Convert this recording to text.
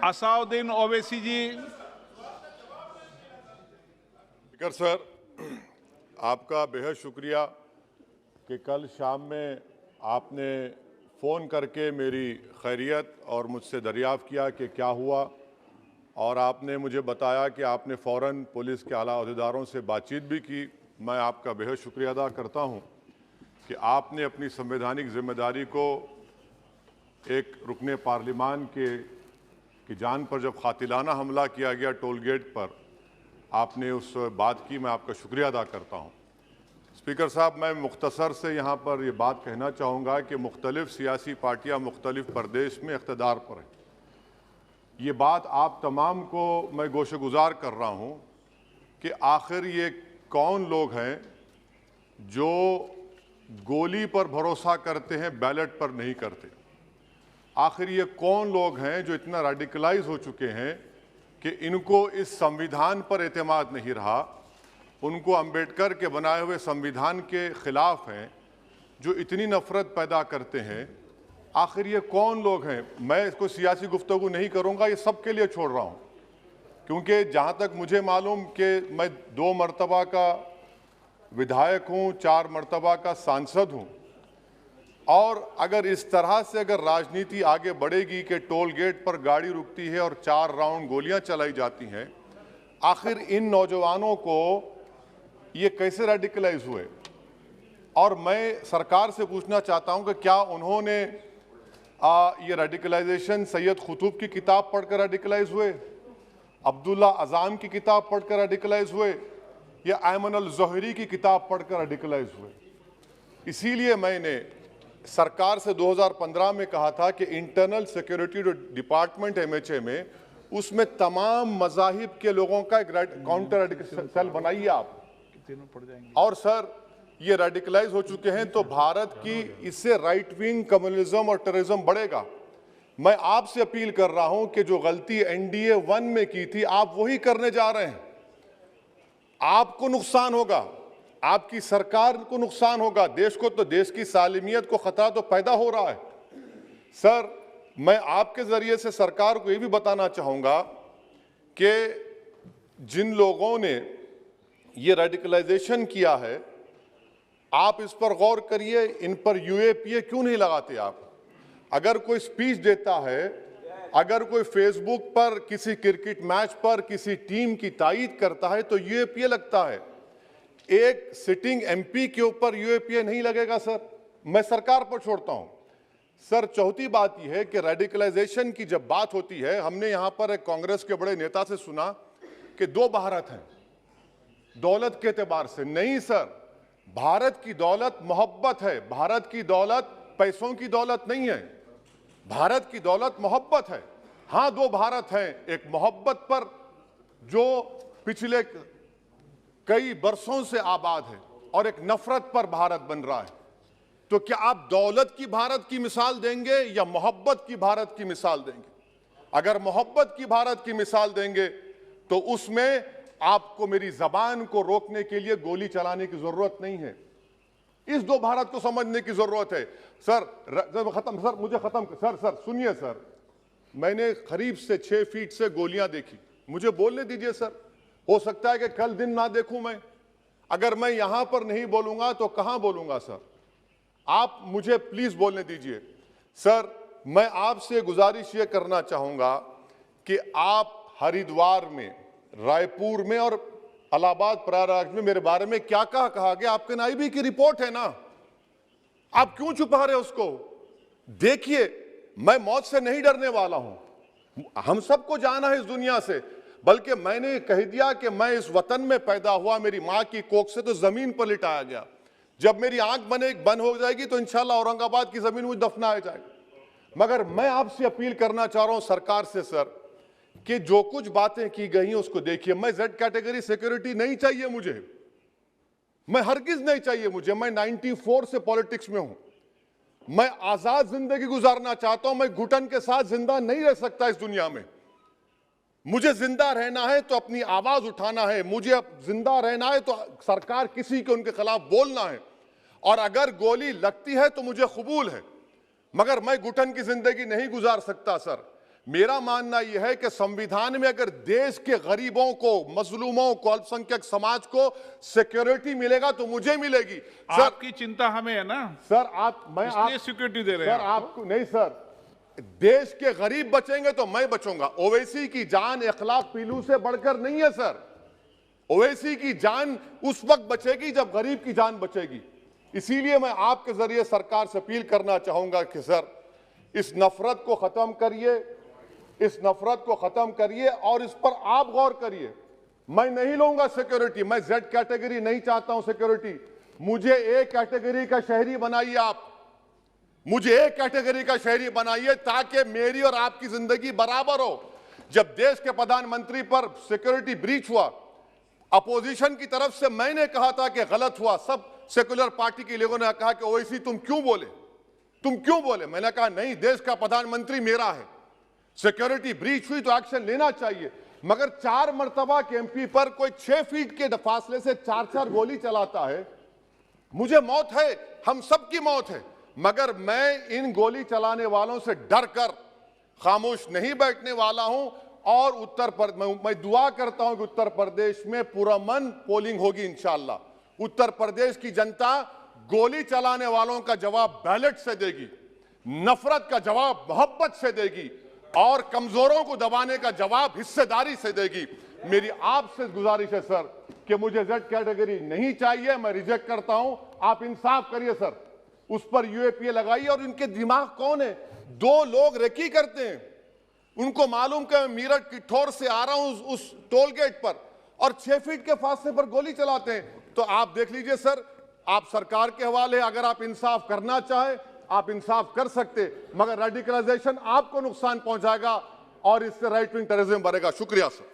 असाउद्दीन ओवैसी जी। Speaker sir, आपका बेहद शुक्रिया कि कल शाम में आपने फ़ोन करके मेरी खैरियत और मुझसे दरियाफ़्त किया कि क्या हुआ, और आपने मुझे बताया कि आपने फ़ौरन पुलिस के आला अहदेदारों से बातचीत भी की। मैं आपका बेहद शुक्रिया अदा करता हूं कि आपने अपनी संवैधानिक जिम्मेदारी को एक रुकने पार्लिमान की जान पर जब कातिलाना हमला किया गया टोल गेट पर, आपने उस बात की। मैं आपका शुक्रिया अदा करता हूं। स्पीकर साहब, मैं मुख्तसर से यहाँ पर ये बात कहना चाहूँगा कि मुख्तलिफ सियासी पार्टियाँ मुख्तलिफ प्रदेश में इक़्तिदार पर हैं। ये बात आप तमाम को मैं गोशेगुजार कर रहा हूँ कि आखिर ये कौन लोग हैं जो गोली पर भरोसा करते हैं, बैलेट पर नहीं करते। आखिर ये कौन लोग हैं जो इतना रेडिकलाइज हो चुके हैं कि इनको इस संविधान पर एतमाद नहीं रहा, उनको अंबेडकर के बनाए हुए संविधान के खिलाफ हैं, जो इतनी नफरत पैदा करते हैं। आखिर ये कौन लोग हैं? मैं इसको सियासी गुफ्तगू नहीं करूंगा, ये सबके लिए छोड़ रहा हूं, क्योंकि जहां तक मुझे मालूम कि मैं 2 मरतबा का विधायक हूं, 4 मरतबा का सांसद हूं, और अगर इस तरह से अगर राजनीति आगे बढ़ेगी कि टोल गेट पर गाड़ी रुकती है और 4 राउंड गोलियां चलाई जाती हैं, आखिर इन नौजवानों को ये कैसे रेडिकलाइज हुए? और मैं सरकार से पूछना चाहता हूं कि क्या उन्होंने ये रेडिकलाइजेशन सैयद कुतुब की किताब पढ़कर रेडिकलाइज हुए, अब्दुल्ला अज़ाम की किताब पढ़कर रेडिकलाइज हुए, या अयमन अल ज़ोहरी की किताब पढ़कर रेडिकलाइज हुए? इसीलिए मैंने सरकार से 2015 में कहा था कि इंटरनल सिक्योरिटी डिपार्टमेंट MHA में, उसमें तमाम मज़ाहिब के लोगों का एक काउंटर रेडिकल सेल बनाइए आप। और सर, ये रेडिकलाइज हो चुके हैं तो भारत की इससे राइट विंग कम्युनिज्म और टेररिज्म बढ़ेगा। मैं आपसे अपील कर रहा हूं कि जो गलती NDA 1 में की थी, आप वही करने जा रहे हैं। आपको नुकसान होगा, आपकी सरकार को नुकसान होगा, देश को तो, देश की सालिमियत को खतरा तो पैदा हो रहा है। सर, मैं आपके जरिए से सरकार को ये भी बताना चाहूंगा कि जिन लोगों ने ये रेडिकलाइजेशन किया है, आप इस पर गौर करिए, इन पर UAPA क्यों नहीं लगाते आप? अगर कोई स्पीच देता है, अगर कोई फेसबुक पर किसी क्रिकेट मैच पर किसी टीम की तायीद करता है तो UAPA लगता है। एक सिटिंग MP के ऊपर UAPA नहीं लगेगा सर। मैं सरकार पर छोड़ता हूं। सर, चौथी बात यह है कि रेडिकलाइजेशन की जब बात होती है, हमने यहां पर एक कांग्रेस के बड़े नेता से सुना कि 2 भारत हैं दौलत के एतबार से। नहीं सर, भारत की दौलत मोहब्बत है। भारत की दौलत पैसों की दौलत नहीं है, भारत की दौलत मोहब्बत है। हां, 2 भारत हैं, एक मोहब्बत पर जो पिछले कई बरसों से आबाद है, और एक नफरत पर भारत बन रहा है। तो क्या आप दौलत की भारत की मिसाल देंगे या मोहब्बत की भारत की मिसाल देंगे? अगर मोहब्बत की भारत की मिसाल देंगे तो उसमें आपको मेरी जबान को रोकने के लिए गोली चलाने की जरूरत नहीं है। इस 2 भारत को समझने की जरूरत है। सर, सर सुनिए सर, मैंने करीब से 6 फीट से गोलियां देखी। मुझे बोलने दीजिए सर, हो सकता है कि कल दिन ना देखूं मैं। अगर मैं यहां पर नहीं बोलूंगा तो कहां बोलूंगा सर? आप मुझे प्लीज बोलने दीजिए। सर, मैं आपसे गुजारिश ये करना चाहूंगा कि आप हरिद्वार में, रायपुर में और इलाहाबाद प्रयागराज में मेरे बारे में क्या कहा गया? आपके NIB की रिपोर्ट है ना, आप क्यों छुपा रहे उसको? देखिए, मैं मौत से नहीं डरने वाला हूं, हम सबको जाना है इस दुनिया से। बल्कि मैंने कह दिया कि मैं इस वतन में पैदा हुआ, मेरी मां की कोख से तो जमीन पर लिटाया गया। जब मेरी आंख बंद हो जाएगी तो इंशाल्लाह औरंगाबाद की जमीन मुझे दफनाया जाएगा। मगर मैं आपसे अपील करना चाह रहा हूं सरकार से सर, कि जो कुछ बातें की गई हैं उसको देखिए। मैं Z कैटेगरी सिक्योरिटी नहीं चाहिए मुझे, मैं हरगिज नहीं चाहिए मुझे। मैं 94 से पॉलिटिक्स में हूं, मैं आजाद जिंदगी गुजारना चाहता हूं। मैं घुटन के साथ जिंदा नहीं रह सकता इस दुनिया में। मुझे जिंदा रहना है तो अपनी आवाज उठाना है, मुझे अब जिंदा रहना है तो सरकार किसी के उनके खिलाफ बोलना है, और अगर गोली लगती है तो मुझे कबूल है, मगर मैं घुटन की जिंदगी नहीं गुजार सकता सर। मेरा मानना यह है कि संविधान में अगर देश के गरीबों को, मजलूमों को, अल्पसंख्यक समाज को सिक्योरिटी मिलेगा तो मुझे मिलेगी। सर, आपकी चिंता हमें है ना सर इसलिए सिक्योरिटी दे रहे हैं सर आपको नहीं सर, देश के गरीब बचेंगे तो मैं बचूंगा। ओवैसी की जान इखलाक पीलू से बढ़कर नहीं है सर। ओवैसी की जान उस वक्त बचेगी जब गरीब की जान बचेगी। इसीलिए मैं आपके जरिए सरकार से अपील करना चाहूंगा कि सर इस नफरत को खत्म करिए, इस नफरत को खत्म करिए और इस पर आप गौर करिए। मैं नहीं लूंगा सिक्योरिटी, मैं जेड कैटेगरी नहीं चाहता हूं सिक्योरिटी। मुझे ए कैटेगरी का शहरी बनाइए आप, मुझे ए कैटेगरी का शहरी बनाइए ताकि मेरी और आपकी जिंदगी बराबर हो। जब देश के प्रधानमंत्री पर सिक्योरिटी ब्रीच हुआ, अपोजिशन की तरफ से मैंने कहा था कि गलत हुआ। सब सेकुलर पार्टी के लोगों ने कहा कि ओवैसी तुम क्यों बोले, तुम क्यों बोले। मैंने कहा नहीं, देश का प्रधानमंत्री मेरा है, सिक्योरिटी ब्रीच हुई तो एक्शन लेना चाहिए। मगर 4 मर्तबा के एमपी पर कोई 6 फीट के फासले से 4-4 गोली चलाता है। मुझे मौत है, हम सबकी मौत है, मगर मैं इन गोली चलाने वालों से डर कर खामोश नहीं बैठने वाला हूं। और मैं दुआ करता हूं कि उत्तर प्रदेश में पुरअमन पोलिंग होगी इंशाअल्लाह। उत्तर प्रदेश की जनता गोली चलाने वालों का जवाब बैलेट से देगी, नफरत का जवाब मोहब्बत से देगी और कमजोरों को दबाने का जवाब हिस्सेदारी से देगी। मेरी आपसे गुजारिश है सर कि मुझे जेड कैटेगरी नहीं चाहिए, मैं रिजेक्ट करता हूं। आप इंसाफ करिए सर, उस पर यूएपीए लगाइए। और इनके दिमाग कौन है? 2 लोग रेकी करते हैं, उनको मालूम कि मैं मीरठ किठौर से आ रहा हूं उस टोल गेट पर, और 6 फीट के फासले पर गोली चलाते हैं। तो आप देख लीजिए सर, आप सरकार के हवाले, अगर आप इंसाफ करना चाहे आप इंसाफ कर सकते, मगर रेडिकलाइजेशन आपको नुकसान पहुंचाएगा और इससे राइट विंग टेररिज्म बढ़ेगा। शुक्रिया सर।